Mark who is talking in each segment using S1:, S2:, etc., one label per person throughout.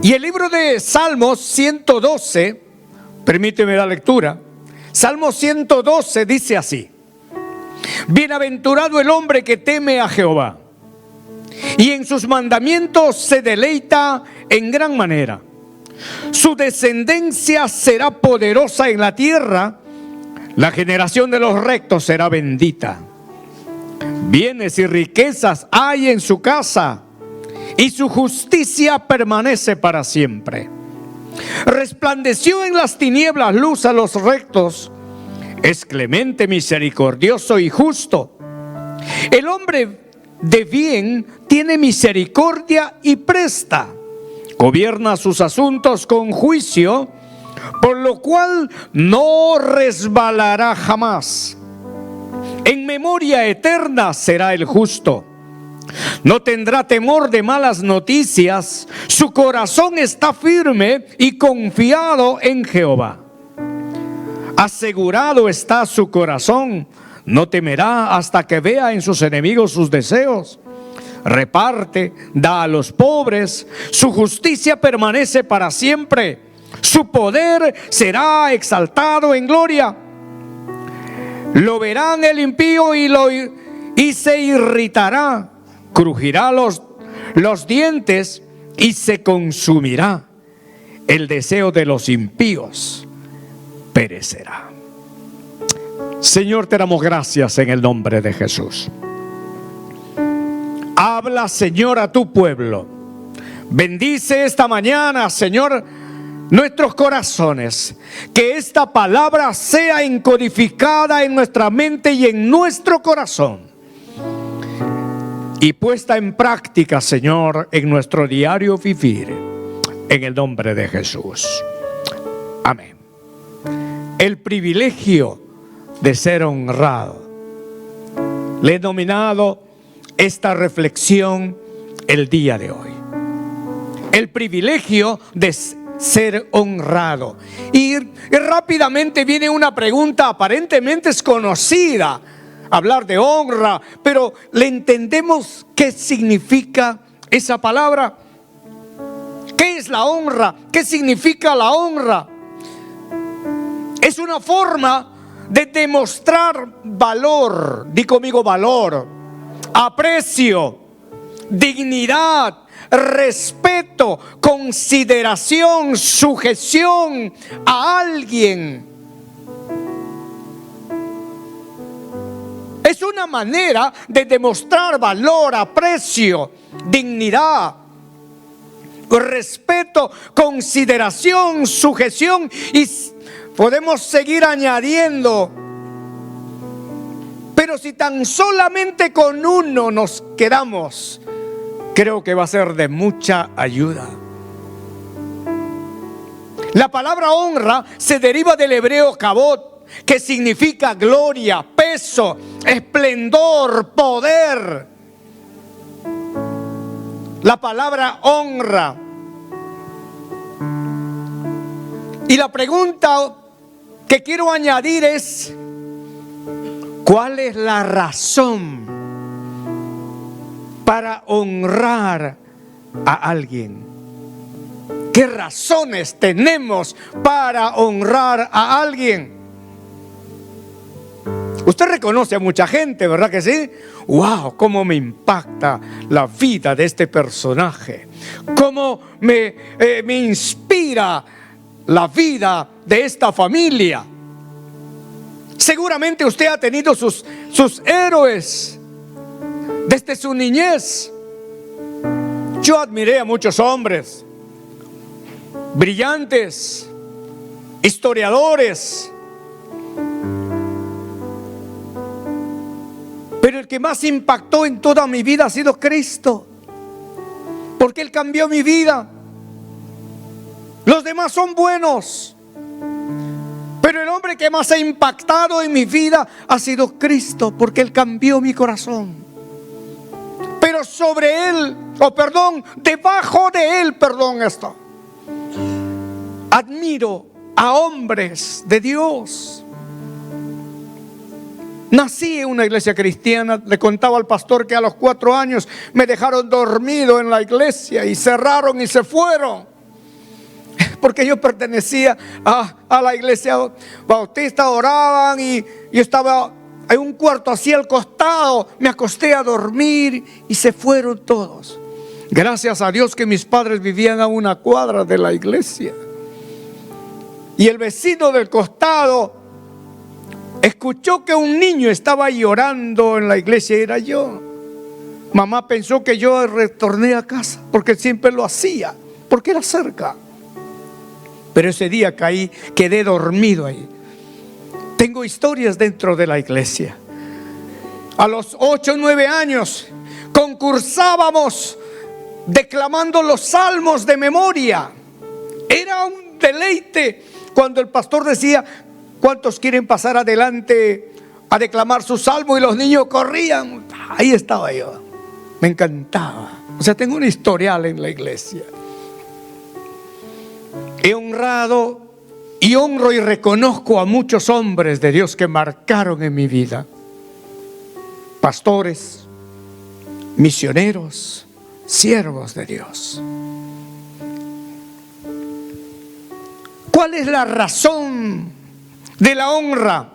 S1: Y el libro de Salmos 112, permíteme la lectura. Salmo 112 dice así: bienaventurado el hombre que teme a Jehová, y en sus mandamientos se deleita en gran manera. Su descendencia será poderosa en la tierra, la generación de los rectos será bendita. Bienes y riquezas hay en su casa, y su justicia permanece para siempre. Resplandeció en las tinieblas luz a los rectos, es clemente, misericordioso y justo. El hombre de bien tiene misericordia y presta, gobierna sus asuntos con juicio, por lo cual no resbalará jamás. En memoria eterna será el justo. No tendrá temor de malas noticias. Su corazón está firme y confiado en Jehová. Asegurado está su corazón. No temerá hasta que vea en sus enemigos sus deseos. Reparte, da a los pobres. Su justicia permanece para siempre. Su poder será exaltado en gloria. Lo verán el impío y se irritará. Crujirá los dientes y se consumirá. El deseo de los impíos perecerá. Señor, te damos gracias en el nombre de Jesús. Habla, Señor, a tu pueblo. Bendice esta mañana, Señor, nuestros corazones. Que esta palabra sea encodificada en nuestra mente y en nuestro corazón, y puesta en práctica, Señor, en nuestro diario vivir, en el nombre de Jesús. Amén. El privilegio de ser honrado. Le he denominado esta reflexión el día de hoy. El privilegio de ser honrado. Y rápidamente viene una pregunta aparentemente desconocida. Hablar de honra, pero ¿le entendemos qué significa esa palabra? ¿Qué es la honra? ¿Qué significa la honra? Es una forma de demostrar valor. Di conmigo: valor, aprecio, dignidad, respeto, consideración, sujeción a alguien. Es una manera de demostrar valor, aprecio, dignidad, respeto, consideración, sujeción, y podemos seguir añadiendo. Pero si tan solamente con uno nos quedamos, creo que va a ser de mucha ayuda. La palabra honra se deriva del hebreo kabod, que significa gloria, peso, esplendor, poder. La palabra honra. Y la pregunta que quiero añadir es: ¿cuál es la razón para honrar a alguien? ¿Qué razones tenemos para honrar a alguien? Usted reconoce a mucha gente, ¿verdad que sí? ¡Wow! ¿Cómo me impacta la vida de este personaje? ¿Cómo me inspira la vida de esta familia? Seguramente usted ha tenido sus héroes desde su niñez. Yo admiré a muchos hombres brillantes, historiadores, pero el que más impactó en toda mi vida ha sido Cristo, porque Él cambió mi vida. Los demás son buenos, pero el hombre que más ha impactado en mi vida ha sido Cristo, porque Él cambió mi corazón. Pero sobre Él, debajo de Él, admiro a hombres de Dios. Nací en una iglesia cristiana. Le contaba al pastor que a los 4 años me dejaron dormido en la iglesia y cerraron y se fueron. porque yo pertenecía a la iglesia bautista, oraban y yo estaba en un cuarto así al costado, me acosté a dormir y se fueron todos. Gracias a Dios que mis padres vivían a una cuadra de la iglesia. Y el vecino del costado escuchó que un niño estaba llorando en la iglesia y era yo. Mamá pensó que yo retorné a casa porque siempre lo hacía, porque era cerca. Pero ese día quedé dormido ahí. Tengo historias dentro de la iglesia. A los 8 o 9 años concursábamos declamando los salmos de memoria. Era un deleite cuando el pastor decía: ¿cuántos quieren pasar adelante a declamar su salmo? Y los niños corrían. Ahí estaba yo. Me encantaba. O sea, tengo un historial en la iglesia. He honrado y honro y reconozco a muchos hombres de Dios que marcaron en mi vida. Pastores, misioneros, siervos de Dios. ¿Cuál es la razón de la honra?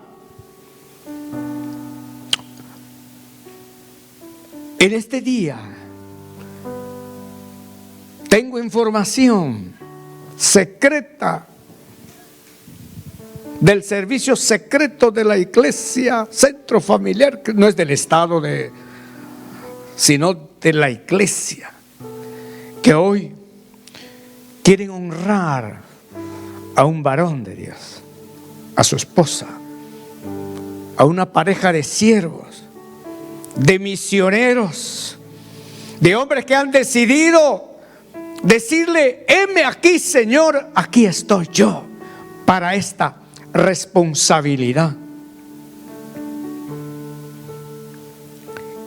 S1: En este día tengo información secreta del servicio secreto de la iglesia Centro Familiar, que no es del Estado, sino de la iglesia, que hoy quieren honrar a un varón de Dios, a su esposa, a una pareja de siervos, de misioneros, de hombres que han decidido decirle: heme aquí, Señor, aquí estoy yo para esta responsabilidad.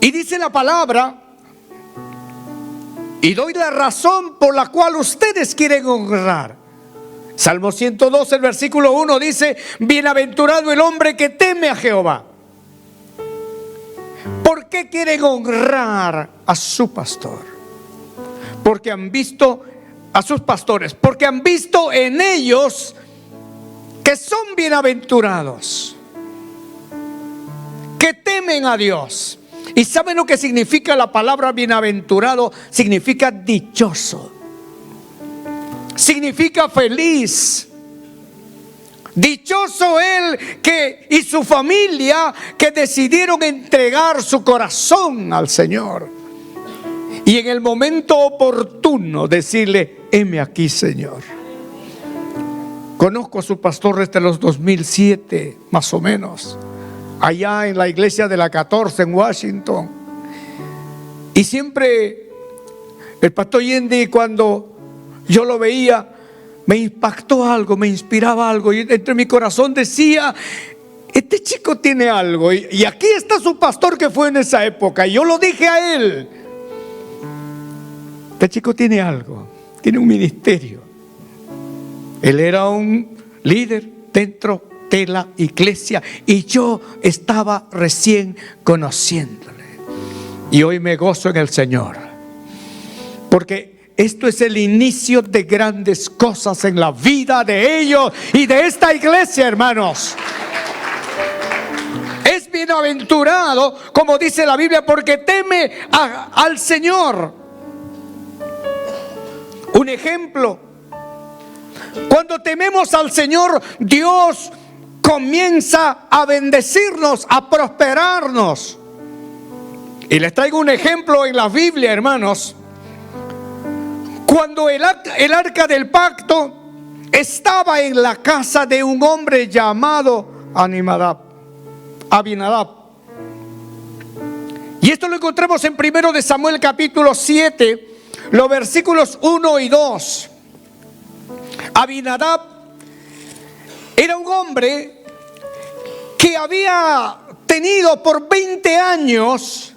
S1: Y dice la palabra, y doy la razón por la cual ustedes quieren honrar. Salmo 112, el versículo 1 dice: bienaventurado el hombre que teme a Jehová. ¿Por qué quieren honrar a su pastor? Porque han visto a sus pastores, porque han visto en ellos que son bienaventurados, que temen a Dios. ¿Y saben lo que significa la palabra bienaventurado? Significa dichoso, significa feliz. Dichoso él y su familia que decidieron entregar su corazón al Señor. Y en el momento oportuno decirle: heme aquí, Señor. Conozco a su pastor desde los 2007, más o menos, allá en la iglesia de la 14 en Washington. Y siempre el pastor Yendi, cuando yo lo veía, me impactó algo, me inspiraba algo. Y entre mi corazón decía: este chico tiene algo. Y aquí está su pastor que fue en esa época. Y yo lo dije a él: este chico tiene algo, tiene un ministerio. Él era un líder dentro de la iglesia y yo estaba recién conociéndole. Y hoy me gozo en el Señor, porque esto es el inicio de grandes cosas en la vida de ellos y de esta iglesia, hermanos. Es bienaventurado, como dice la Biblia, porque teme al Señor. Un ejemplo: cuando tememos al Señor, Dios comienza a bendecirnos, a prosperarnos. Y les traigo un ejemplo en la Biblia, hermanos. Cuando el arca del pacto estaba en la casa de un hombre llamado Abinadab. Y esto lo encontramos en 1 de Samuel capítulo 7, los versículos 1 y 2. Abinadab era un hombre que había tenido por 20 años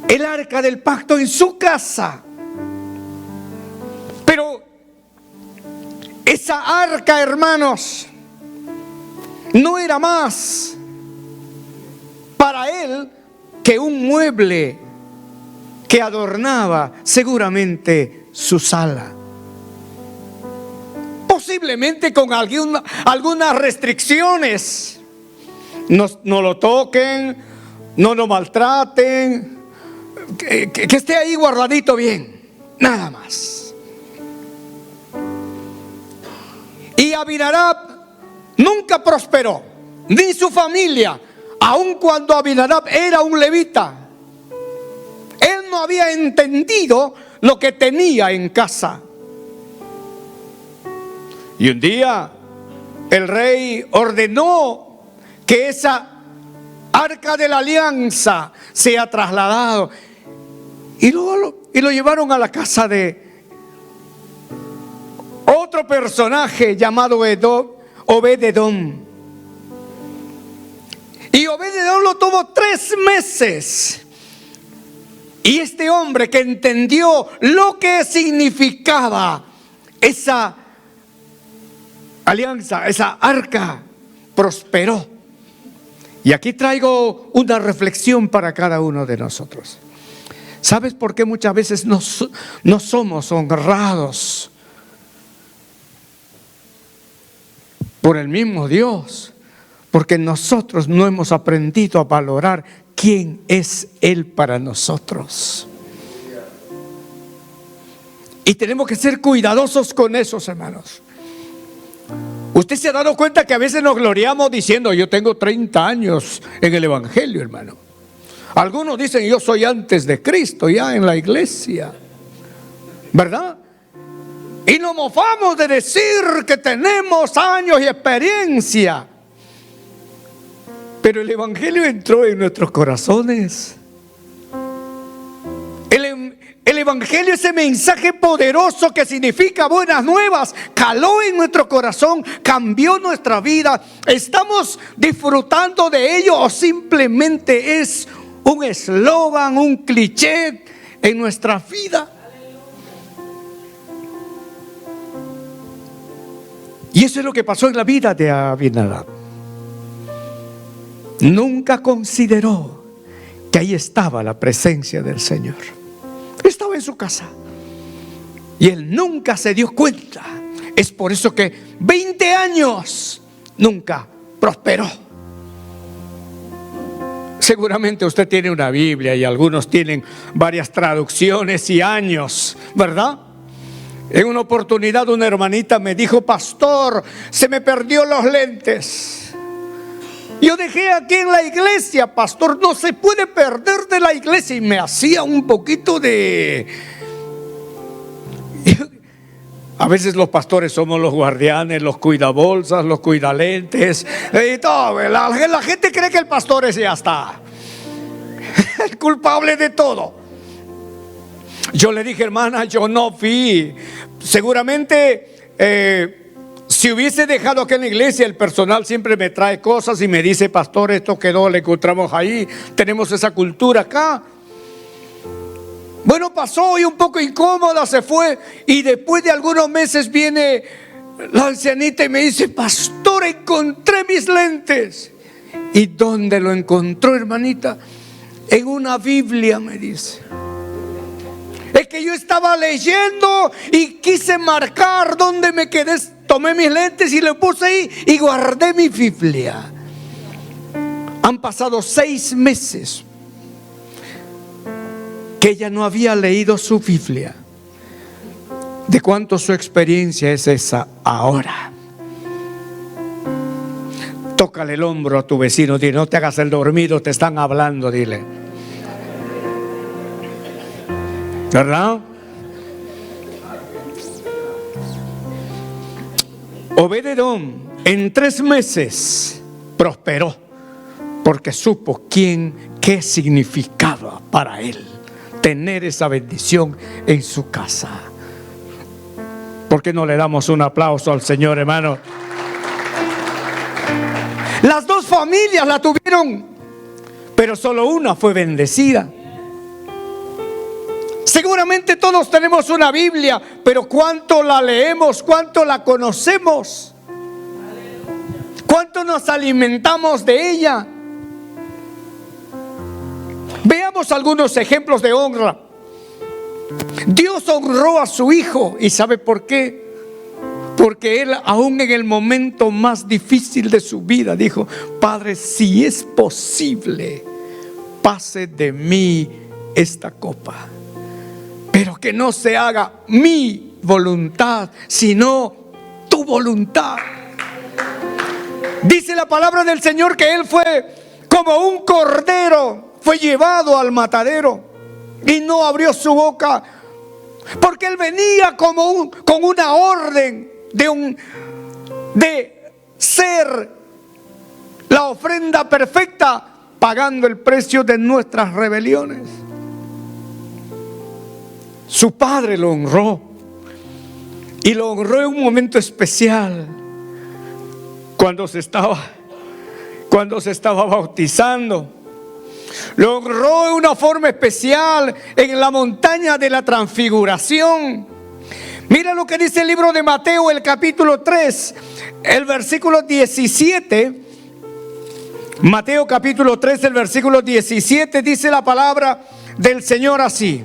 S1: el arca del pacto en su casa. Pero esa arca, hermanos, no era más para él que un mueble que adornaba seguramente su sala. posiblemente con algunas restricciones. No lo toquen, no lo maltraten, que esté ahí guardadito bien, nada más. Y Abinadab nunca prosperó, ni su familia, aun cuando Abinadab era un levita. Él no había entendido lo que tenía en casa. Y un día el rey ordenó que esa arca de la alianza sea trasladado. Y lo llevaron a la casa de otro personaje llamado Obed-edom. Y Obed-edom lo tuvo 3 meses. Y este hombre que entendió lo que significaba esa alianza, esa arca, prosperó. Y aquí traigo una reflexión para cada uno de nosotros. ¿Sabes por qué muchas veces no somos honrados por el mismo Dios? Porque nosotros no hemos aprendido a valorar quién es Él para nosotros. Y tenemos que ser cuidadosos con esos, hermanos. Usted se ha dado cuenta que a veces nos gloriamos diciendo: yo tengo 30 años en el Evangelio, hermano. Algunos dicen: yo soy antes de Cristo ya en la iglesia, ¿verdad? Y nos mofamos de decir que tenemos años y experiencia. Pero el Evangelio entró en nuestros corazones. El Evangelio, ese mensaje poderoso que significa buenas nuevas, caló en nuestro corazón, cambió nuestra vida. ¿Estamos disfrutando de ello o simplemente es un eslogan, un cliché en nuestra vida? Y eso es lo que pasó en la vida de Abinadab. Nunca consideró que ahí estaba la presencia del Señor. Estaba en su casa y él nunca se dio cuenta. Es por eso que 20 años nunca prosperó. Seguramente usted tiene una Biblia y algunos tienen varias traducciones y años, ¿verdad? En una oportunidad una hermanita me dijo: pastor, se me perdió los lentes. Yo dejé aquí en la iglesia, pastor, no se puede perder de la iglesia. Y me hacía un poquito de... A veces los pastores somos los guardianes, los cuidabolsas, los cuidalentes y todo. La gente cree que el pastor es ya está el culpable de todo. Yo le dije: hermana, yo no fui. Seguramente si hubiese dejado aquí en la iglesia, el personal siempre me trae cosas y me dice: pastor, esto quedó, le encontramos ahí, tenemos esa cultura acá. Bueno, pasó y un poco incómoda se fue. Y después de algunos meses viene la ancianita y me dice: pastor, encontré mis lentes. ¿Y dónde lo encontró, hermanita? En una Biblia, me dice. Es que yo estaba leyendo y quise marcar dónde me quedé. Tomé mis lentes y le puse ahí y guardé mi Biblia. Han pasado 6 meses que ella no había leído su Biblia. ¿De cuánto su experiencia es esa ahora? Tócale el hombro a tu vecino, dile: no te hagas el dormido, te están hablando, dile. ¿Verdad? Obed-edom en 3 meses prosperó porque supo qué significaba para él tener esa bendición en su casa. ¿Por qué no le damos un aplauso al Señor, hermano? Las 2 familias la tuvieron, pero solo una fue bendecida. Seguramente todos tenemos una Biblia, pero ¿cuánto la leemos? ¿Cuánto la conocemos? ¿Cuánto nos alimentamos de ella? Veamos algunos ejemplos de honra. Dios honró a su hijo. ¿Y sabe por qué? Porque él, aún en el momento más difícil de su vida, dijo: Padre, si es posible, pase de mí esta copa, pero que no se haga mi voluntad, sino tu voluntad. Dice la palabra del Señor que él fue como un cordero, fue llevado al matadero y no abrió su boca, porque él venía como con una orden de ser la ofrenda perfecta, pagando el precio de nuestras rebeliones. Su padre lo honró, y lo honró en un momento especial, cuando se estaba bautizando. Lo honró de una forma especial en la montaña de la transfiguración. Mira lo que dice el libro de Mateo, el capítulo 3, el versículo 17. Mateo capítulo 3, el versículo 17, dice la palabra del Señor así: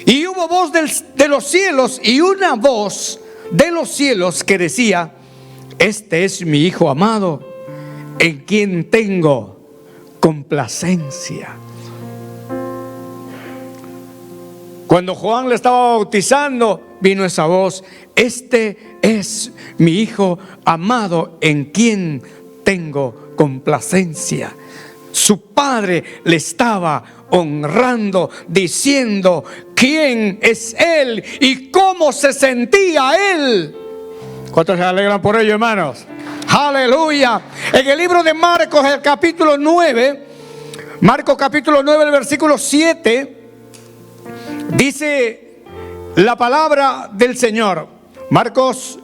S1: y hubo voz de los cielos, y una voz de los cielos que decía: este es mi Hijo amado, en quien tengo complacencia. Cuando Juan le estaba bautizando, vino esa voz: este es mi Hijo amado, en quien tengo complacencia. Su padre le estaba honrando, diciendo quién es él y cómo se sentía él. ¿Cuántos se alegran por ello, hermanos? Aleluya. En el libro de Marcos, el capítulo 9, Marcos capítulo 9, el versículo 7, dice la palabra del Señor. Marcos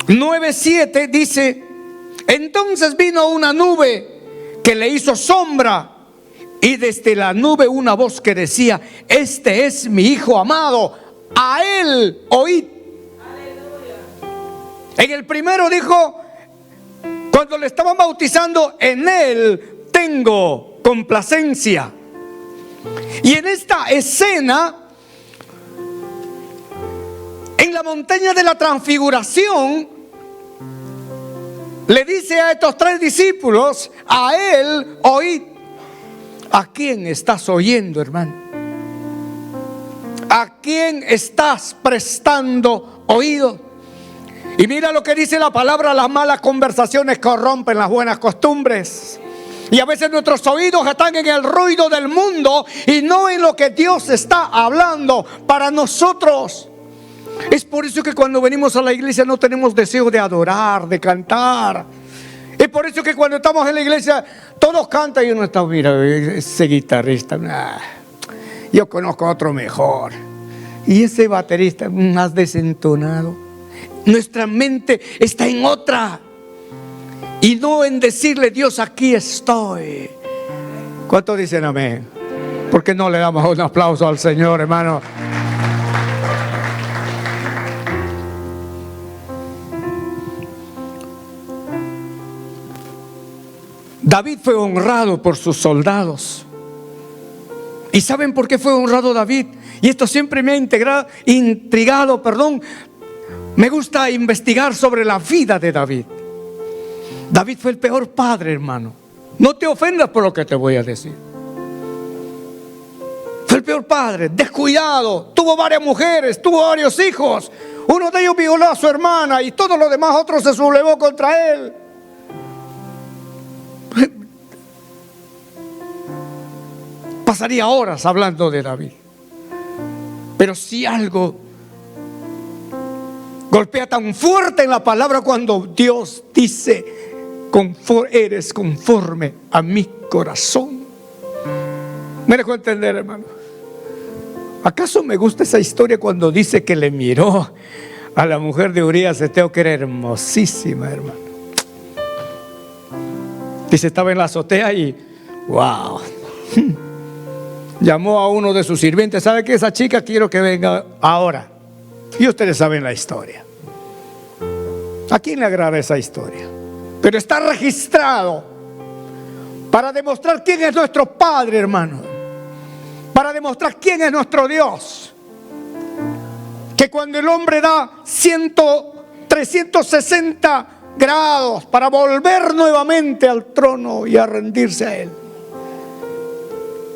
S1: 9, 7 dice: entonces vino una nube que le hizo sombra, y desde la nube una voz que decía: este es mi Hijo amado, a él oíd. En el primero dijo, cuando le estaban bautizando: en él tengo complacencia. Y en esta escena, en la montaña de la transfiguración, le dice a estos tres discípulos: a él oíd. ¿A quién estás oyendo, hermano? ¿A quién estás prestando oído? Y mira lo que dice la palabra: las malas conversaciones corrompen las buenas costumbres. Y a veces nuestros oídos están en el ruido del mundo y no en lo que Dios está hablando para nosotros. Es por eso que cuando venimos a la iglesia no tenemos deseo de adorar, de cantar. Es por eso que cuando estamos en la iglesia todos cantan y uno está: mira, ese guitarrista, yo conozco a otro mejor, y ese baterista más desentonado. Nuestra mente está en otra, y no en decirle: Dios, aquí estoy. ¿Cuántos dicen amén? ¿Por qué no le damos un aplauso al Señor, hermano? David fue honrado por sus soldados. ¿Y saben por qué fue honrado David? Y esto siempre me ha intrigado. Me gusta investigar sobre la vida de David. David fue el peor padre, hermano. No te ofendas por lo que te voy a decir. Fue el peor padre, descuidado. Tuvo varias mujeres, tuvo varios hijos. Uno de ellos violó a su hermana y todos los demás otros se sublevó contra él. Pasaría horas hablando de David. Pero si algo golpea tan fuerte en la palabra, cuando Dios dice: eres conforme a mi corazón. ¿Me dejó entender, hermano? ¿Acaso me gusta esa historia cuando dice que le miró a la mujer de Urías Eteo, que era hermosísima, hermano? Dice: estaba en la azotea y wow. Llamó a uno de sus sirvientes: ¿sabe qué? Esa chica quiero que venga ahora. Y ustedes saben la historia. ¿A quién le agrada esa historia? Pero está registrado para demostrar quién es nuestro Padre, hermano. Para demostrar quién es nuestro Dios. que cuando el hombre da 360 grados para volver nuevamente al trono y a rendirse a Él,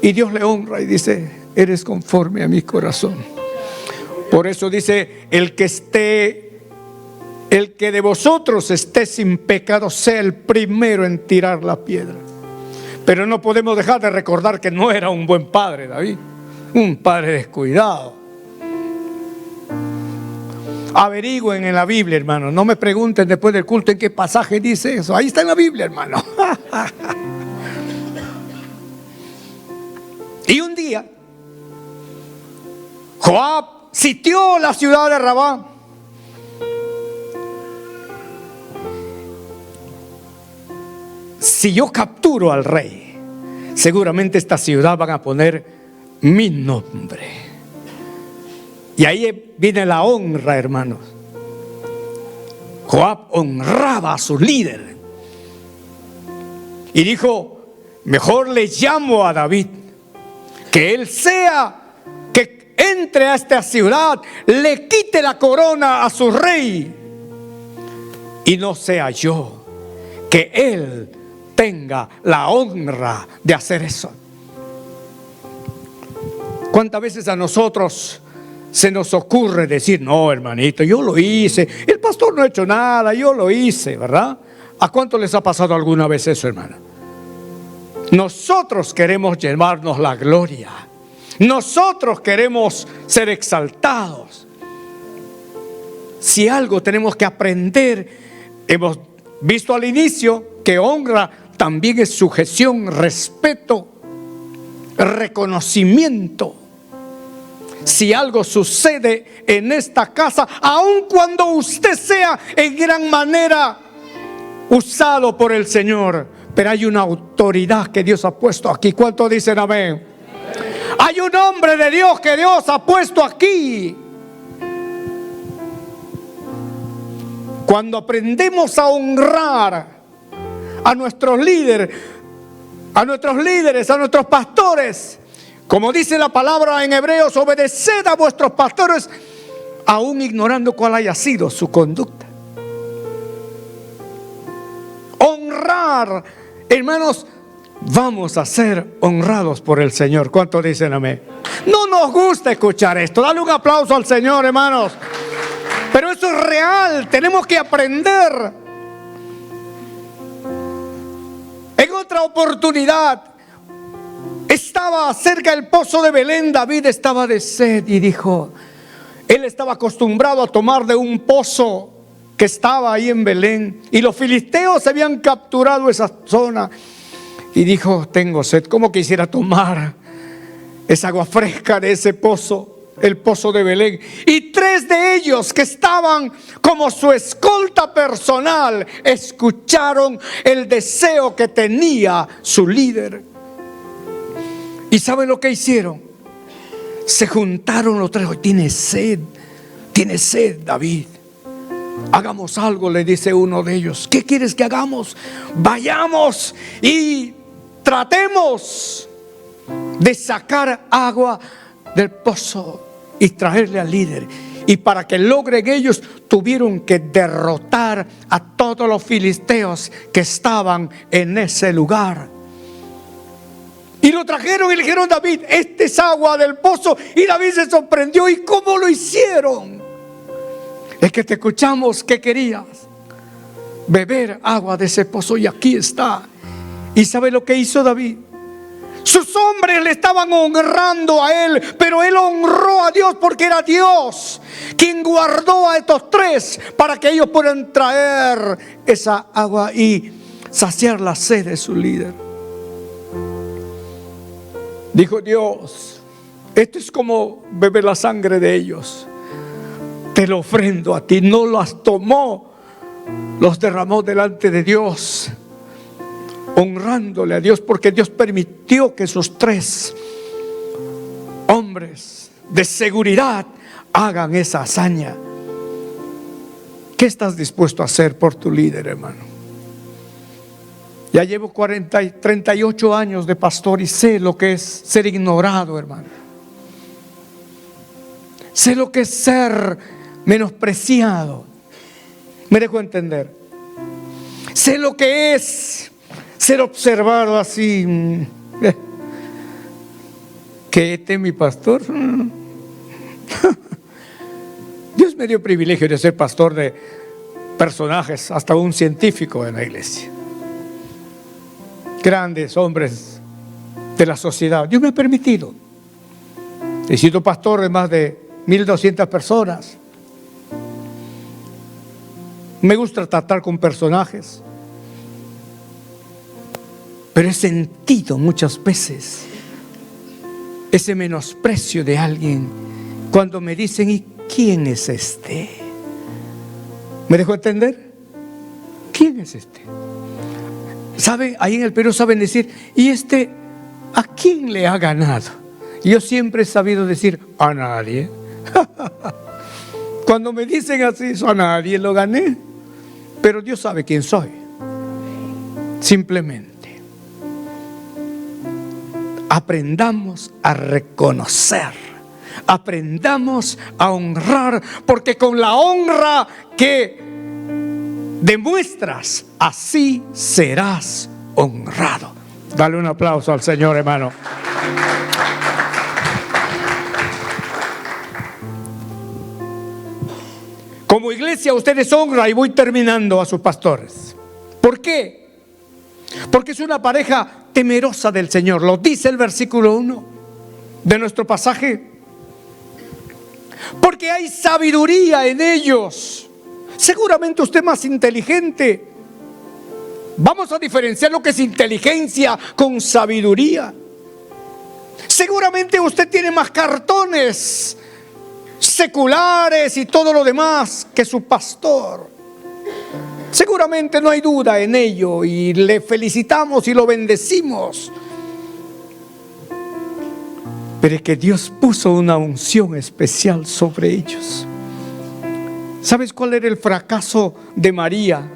S1: y Dios le honra y dice: eres conforme a mi corazón. Por eso dice: el que de vosotros esté sin pecado, sea el primero en tirar la piedra. Pero no podemos dejar de recordar que no era un buen padre David, un padre descuidado. Averigüen en la Biblia, hermano. No me pregunten después del culto en qué pasaje dice eso. Ahí está en la Biblia, hermano. Y un día Joab sitió la ciudad de Rabá. Si yo capturo al rey, seguramente esta ciudad van a poner mi nombre. Y ahí viene la honra, hermanos. Joab honraba a su líder y dijo: mejor le llamo a David, que él sea que entre a esta ciudad, le quite la corona a su rey, y no sea yo, que él tenga la honra de hacer eso. ¿Cuántas veces a nosotros se nos ocurre decir: no, hermanito, yo lo hice, el pastor no ha hecho nada, yo lo hice, ¿verdad? ¿A cuánto les ha pasado alguna vez eso, hermana? Nosotros queremos llevarnos la gloria, nosotros queremos ser exaltados. Si algo tenemos que aprender, hemos visto al inicio que honra también es sujeción, respeto, reconocimiento. Si algo sucede en esta casa, aun cuando usted sea en gran manera usado por el Señor, pero hay una autoridad que Dios ha puesto aquí. ¿Cuántos dicen amén? Hay un hombre de Dios que Dios ha puesto aquí. Cuando aprendemos a honrar a nuestros líderes, a nuestros pastores, como dice la palabra en Hebreos: obedeced a vuestros pastores, aún ignorando cuál haya sido su conducta. Honrar, hermanos, vamos a ser honrados por el Señor. ¿Cuántos dicen amén? No nos gusta escuchar esto. Dale un aplauso al Señor, hermanos. Pero eso es real, tenemos que aprender. En otra oportunidad, estaba cerca del pozo de Belén. David estaba de sed y dijo: él estaba acostumbrado a tomar de un pozo que estaba ahí en Belén, y los filisteos habían capturado esa zona. Y dijo: tengo sed, ¿cómo quisiera tomar esa agua fresca de ese pozo? El pozo de Belén. Y 3 de ellos, que estaban como su escolta personal, escucharon el deseo que tenía su líder. ¿Y saben lo que hicieron? Se juntaron los 3. Tiene sed David. Hagamos algo, le dice uno de ellos. ¿Qué quieres que hagamos? Vayamos y tratemos de sacar agua del pozo y traerle al líder. Y para que logren ellos, tuvieron que derrotar a todos los filisteos que estaban en ese lugar. Y lo trajeron y le dijeron: David, esta es agua del pozo. Y David se sorprendió: ¿y cómo lo hicieron? Es que te escuchamos que querías beber agua de ese pozo, y aquí está. ¿Y sabe lo que hizo David? Sus hombres le estaban honrando a él, pero él honró a Dios, porque era Dios quien guardó a estos 3 para que ellos puedan traer esa agua y saciar la sed de su líder. Dijo Dios: esto es como beber la sangre de ellos. Te lo ofrendo a ti. No las tomó, los derramó delante de Dios, honrándole a Dios, porque Dios permitió que esos 3 hombres de seguridad hagan esa hazaña. ¿Qué estás dispuesto a hacer por tu líder, hermano? Ya llevo 38 años de pastor y sé lo que es ser ignorado, hermano. Sé lo que es ser menospreciado. Me dejo entender. Sé lo que es ser observado así. Que este es mi pastor. Dios me dio privilegio de ser pastor de personajes, hasta un científico en la iglesia. Grandes hombres de la sociedad. Dios me ha permitido. He sido pastor de más de 1,200 personas. Me gusta tratar con personajes, pero he sentido muchas veces ese menosprecio de alguien cuando me dicen: ¿y quién es este? ¿Me dejó entender? ¿Quién es este? ¿Sabe? Ahí en el Perú saben decir: ¿y este a quién le ha ganado? Y yo siempre he sabido decir: a nadie. Cuando me dicen así, a nadie lo gané. Pero Dios sabe quién soy. Simplemente aprendamos a reconocer, aprendamos a honrar, porque con la honra que demuestras, así serás honrado. Dale un aplauso al Señor, hermano. Como iglesia ustedes honran, y voy terminando, a sus pastores. ¿Por qué? Porque es una pareja temerosa del Señor. Lo dice el versículo 1 de nuestro pasaje. Porque hay sabiduría en ellos. Seguramente usted es más inteligente. Vamos a diferenciar lo que es inteligencia con sabiduría. Seguramente usted tiene más cartones seculares y todo lo demás que su pastor. Seguramente no hay duda en ello, y le felicitamos y lo bendecimos. Pero es que Dios puso una unción especial sobre ellos. ¿Sabes cuál era el fracaso de María,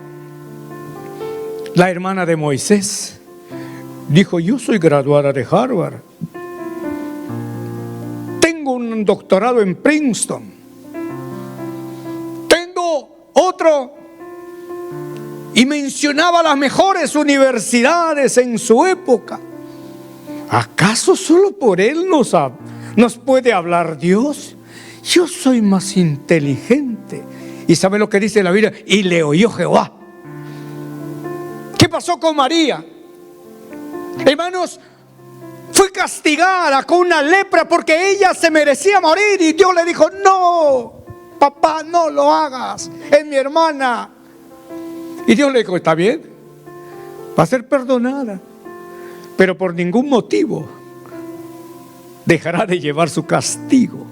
S1: la hermana de Moisés? Dijo: yo soy graduada de Harvard, tengo un doctorado en Princeton, tengo otro, y mencionaba las mejores universidades en su época. ¿Acaso solo por él nos puede hablar Dios? Yo soy más inteligente. ¿Y sabe lo que dice la Biblia? Y le oyó Jehová. ¿Qué pasó con María? Hermanos, fue castigada con una lepra porque ella se merecía morir, y Dios le dijo: no, papá, no lo hagas, es mi hermana. Y Dios le dijo: está bien, va a ser perdonada, pero por ningún motivo dejará de llevar su castigo.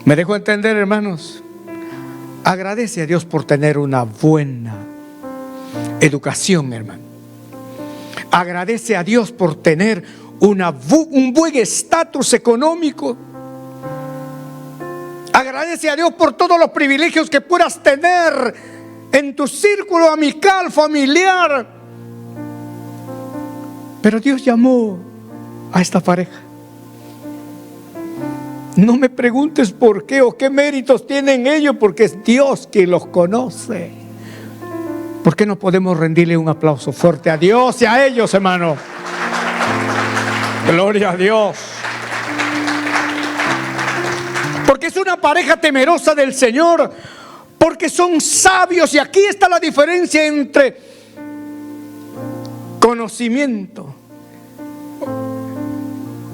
S1: ¿Me dejo entender, hermanos? Agradece a Dios por tener una buena educación, hermano. Agradece a Dios por tener un buen estatus económico. Agradece a Dios por todos los privilegios que puedas tener en tu círculo amical, familiar. Pero Dios llamó a esta pareja. No me preguntes por qué o qué méritos tienen ellos, porque es Dios quien los conoce. ¿Por qué no podemos rendirle un aplauso fuerte a Dios y a ellos, hermano? Gloria a Dios. Porque es una pareja temerosa del Señor, porque son sabios. Y aquí está la diferencia entre conocimiento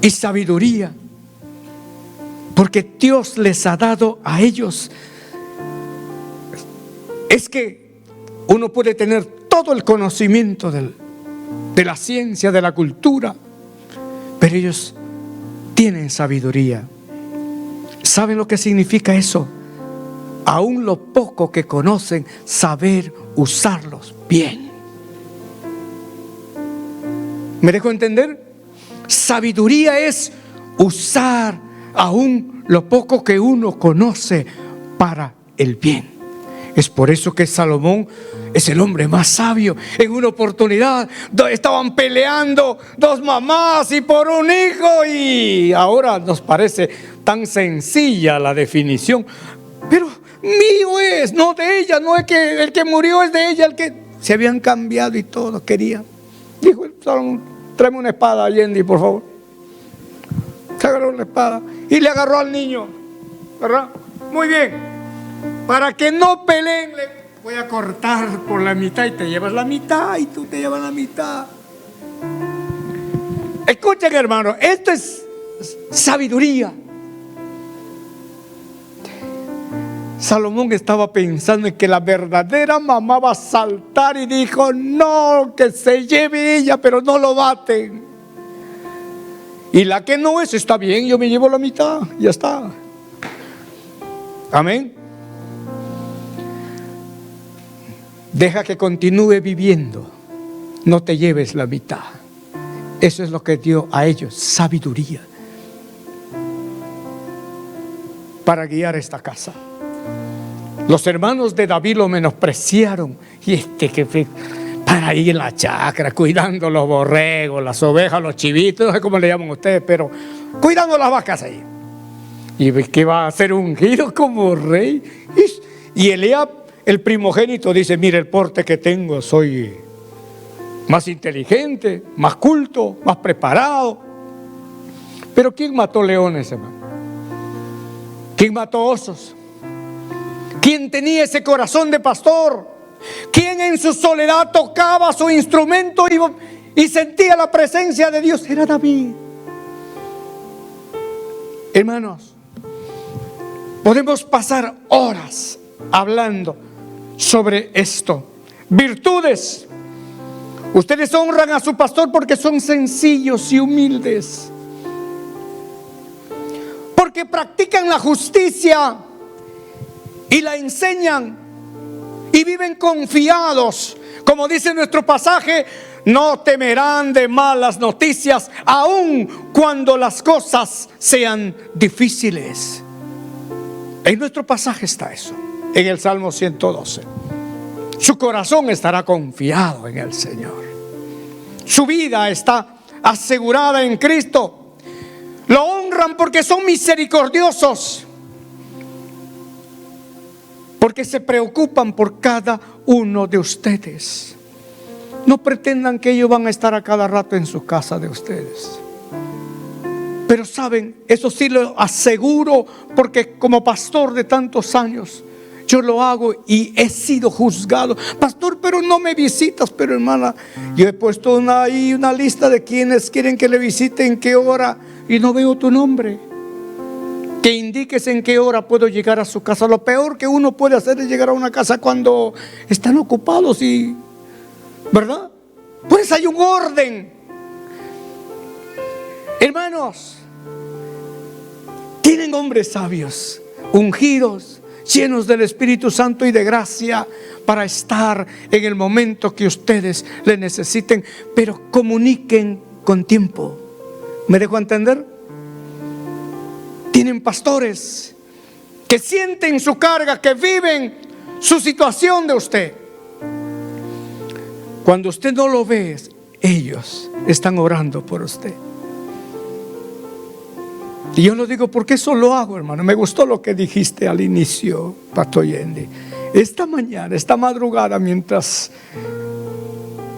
S1: y sabiduría. Porque Dios les ha dado a ellos. Es que uno puede tener todo el conocimiento de la ciencia, de la cultura, pero ellos tienen sabiduría. ¿Saben lo que significa eso? Aún lo poco que conocen, saber usarlos bien. ¿Me dejo entender? Sabiduría es usar aún lo poco que uno conoce para el bien. Es por eso que Salomón es el hombre más sabio. En una oportunidad estaban peleando dos mamás y por un hijo, y ahora nos parece tan sencilla la definición. Pero mío es, no de ella, no es que el que murió es de ella, el que se habían cambiado y todo, querían. Dijo el Salomón, tráeme una espada, Allende, por favor. Se agarró la espada y le agarró al niño, ¿verdad? Muy bien, para que no peleen, le voy a cortar por la mitad y te llevas la mitad y tú te llevas la mitad. Escuchen, hermano, esto es sabiduría. Salomón estaba pensando en que la verdadera mamá va a saltar y dijo, no, que se lleve ella, pero no lo baten. Y la que no es, está bien, yo me llevo la mitad, ya está. Amén. Deja que continúe viviendo, no te lleves la mitad. Eso es lo que dio a ellos, sabiduría, para guiar esta casa. Los hermanos de David lo menospreciaron. Y que para ahí en la chacra, cuidando los borregos, las ovejas, los chivitos, no sé cómo le llaman ustedes, pero cuidando las vacas ahí. Y que va a ser ungido como rey. Y Eliab, el primogénito, dice, mire el porte que tengo, soy más inteligente, más culto, más preparado. Pero ¿quién mató leones, hermano? ¿Quién mató osos? ¿Quién tenía ese corazón de pastor? ¿Quién en su soledad tocaba su instrumento y sentía la presencia de Dios? Era David. Hermanos, podemos pasar horas hablando sobre esto. Virtudes. Ustedes honran a su pastor porque son sencillos y humildes, porque practican la justicia y la enseñan y viven confiados. Como dice nuestro pasaje, no temerán de malas noticias, aun cuando las cosas sean difíciles. En nuestro pasaje está eso, en el Salmo 112. Su corazón estará confiado en el Señor. Su vida está asegurada en Cristo. Lo honran porque son misericordiosos, porque se preocupan por cada uno de ustedes. No pretendan que ellos van a estar a cada rato en su casa de ustedes. Pero saben, eso sí lo aseguro, porque como pastor de tantos años, yo lo hago y he sido juzgado. Pastor, pero no me visitas. Pero hermana, yo he puesto una lista de quienes quieren que le visiten, qué hora, y no veo tu nombre. Que indiques en qué hora puedo llegar a su casa. Lo peor que uno puede hacer es llegar a una casa cuando están ocupados y, ¿verdad? Pues hay un orden. Hermanos, tienen hombres sabios, ungidos, llenos del Espíritu Santo y de gracia para estar en el momento que ustedes le necesiten, pero comuniquen con tiempo. ¿Me dejo entender? Tienen pastores que sienten su carga, que viven su situación de usted. Cuando usted no lo ve, ellos están orando por usted. Y yo lo digo porque eso lo hago, hermano. Me gustó lo que dijiste al inicio, Pastor Allende. Esta mañana, esta madrugada, mientras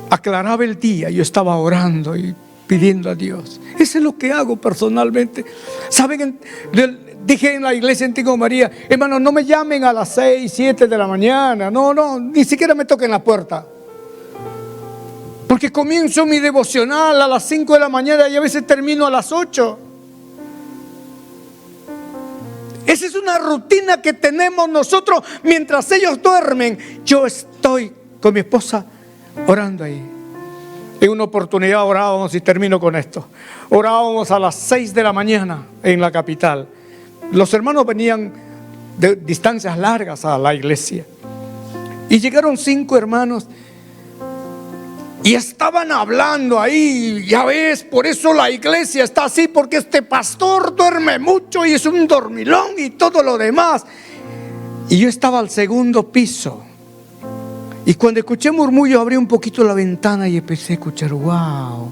S1: aclaraba el día, yo estaba orando y pidiendo a Dios. Eso es lo que hago personalmente. ¿Saben? Dije en la iglesia en Tingo María, hermano, no me llamen a las 6, 7 de la mañana. No, ni siquiera me toquen la puerta. Porque comienzo mi devocional a las 5 de la mañana y a veces termino a las 8. Esa es una rutina que tenemos nosotros mientras ellos duermen. Yo estoy con mi esposa orando ahí. En una oportunidad orábamos, y termino con esto. Orábamos a las 6 de la mañana en la capital. Los hermanos venían de distancias largas a la iglesia. Y llegaron 5 hermanos y estaban hablando ahí. Ya ves, por eso la iglesia está así, porque este pastor duerme mucho y es un dormilón y todo lo demás. Y yo estaba al segundo piso. Y cuando escuché murmullo, abrí un poquito la ventana y empecé a escuchar, wow.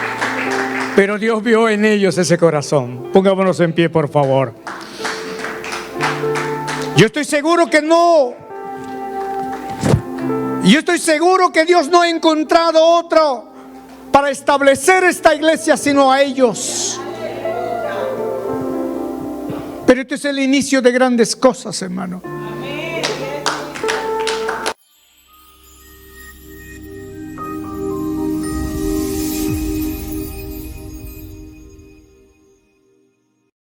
S1: Pero Dios vio en ellos ese corazón. Pongámonos en pie, por favor. Yo estoy seguro que Dios no ha encontrado otro para establecer esta iglesia sino a ellos. Pero este es el inicio de grandes cosas, hermano.